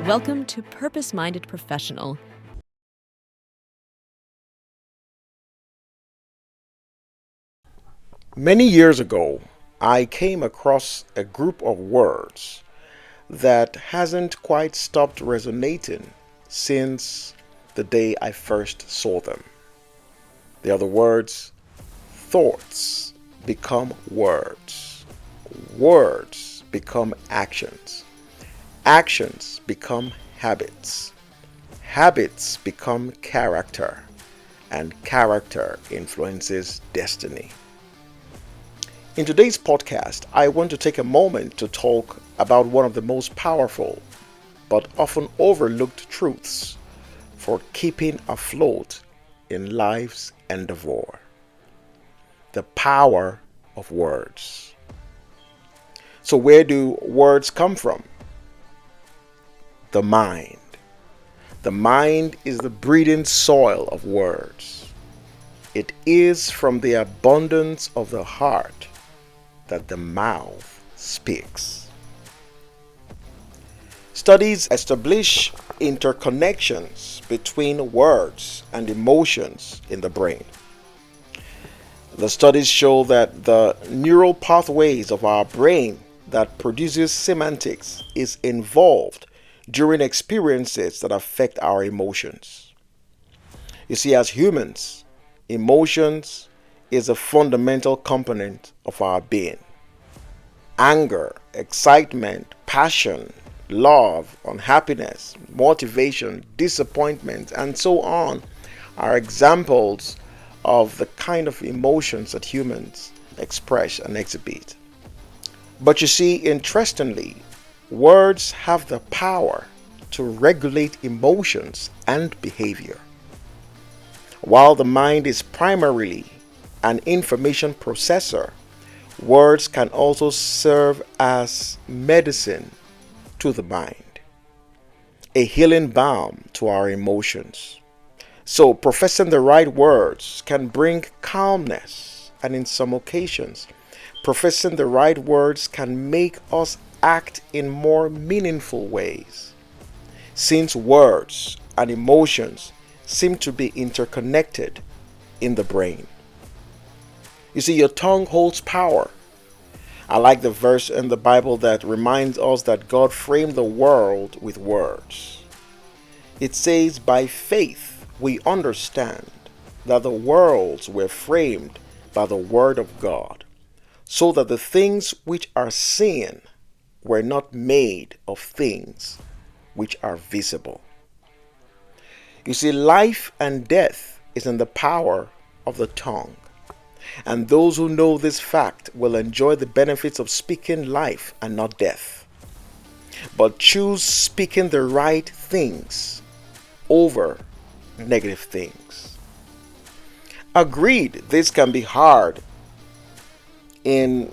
Welcome to Purpose Minded Professional. Many years ago, I came across a group of words that hasn't quite stopped resonating since the day I first saw them. They are the words, thoughts become words, words become actions, actions become habits, habits become character, and character influences destiny. In today's podcast, I want to take a moment to talk about one of the most powerful but often overlooked truths for keeping afloat in life's endeavor: the power of words. So, where do words come from? The mind. The mind is the breeding soil of words. It is from the abundance of the heart that the mouth speaks. Studies establish interconnections between words and emotions in the brain. The studies show that the neural pathways of our brain that produces semantics is involved during experiences that affect our emotions. You see, as humans, emotions is a fundamental component of our being. Anger, excitement, passion, love, unhappiness, motivation, disappointment, and so on are examples of the kind of emotions that humans express and exhibit. But you see, interestingly, words have the power to regulate emotions and behavior. While the mind is primarily an information processor, words can also serve as medicine to the mind, a healing balm to our emotions. So, professing the right words can bring calmness, and in some occasions, professing the right words can make us act in more meaningful ways, since words and emotions seem to be interconnected in the brain. You see, your tongue holds power. I like the verse in the Bible that reminds us that God framed the world with words. It says, "By faith we understand that the worlds were framed by the word of God, so that the things which are seen were not made of things which are visible." You see, life and death is in the power of the tongue. And those who know this fact will enjoy the benefits of speaking life and not death. But choose speaking the right things over negative things. Agreed, this can be hard in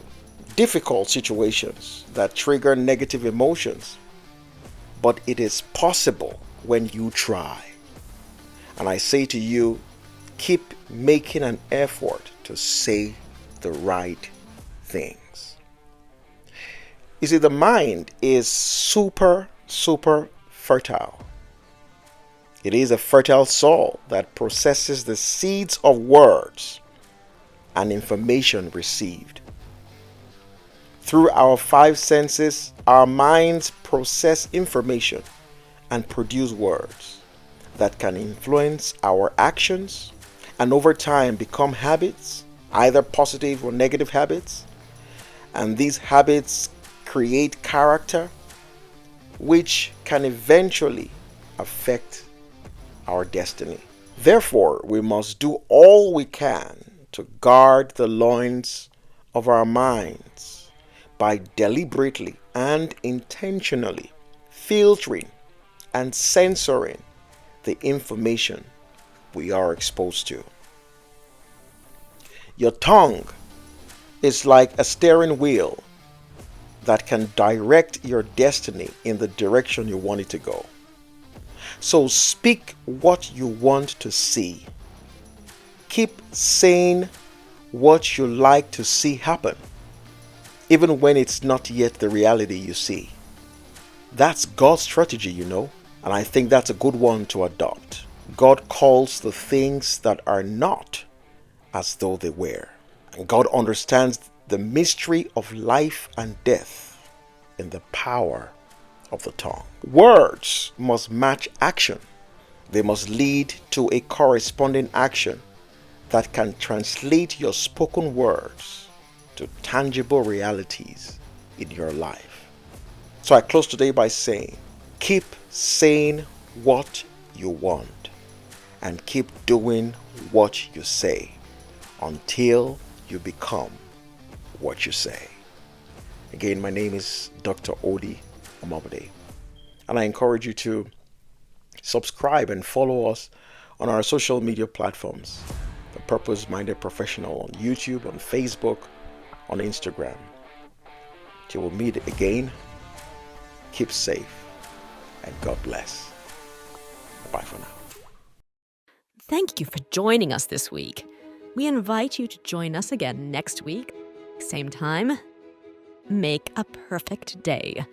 difficult situations that trigger negative emotions, but it is possible when you try. And I say to you, keep making an effort to say the right things. You see, the mind is super fertile. It is a fertile soil that processes the seeds of words and information received. Through our five senses, our minds process information and produce words that can influence our actions and over time become habits, either positive or negative habits. And these habits create character, which can eventually affect our destiny. Therefore, we must do all we can to guard the loins of our minds by deliberately and intentionally filtering and censoring the information we are exposed to. Your tongue is like a steering wheel that can direct your destiny in the direction you want it to go. So speak what you want to see. Keep saying what you like to see happen, even when it's not yet the reality you see. That's God's strategy, and I think that's a good one to adopt. God calls the things that are not as though they were. And God understands the mystery of life and death in the power of the tongue. Words must match action. They must lead to a corresponding action that can translate your spoken words to tangible realities in your life. So I close today by saying, keep saying what you want and keep doing what you say until you become what you say. Again, my name is Dr. Odi Omovbude, and I encourage you to subscribe and follow us on our social media platforms. The Purpose Minded Professional on YouTube, on Facebook, on Instagram. Till we meet again, keep safe and God bless. Bye for now. Thank you for joining us this week. We invite you to join us again next week, same time. Make a perfect day.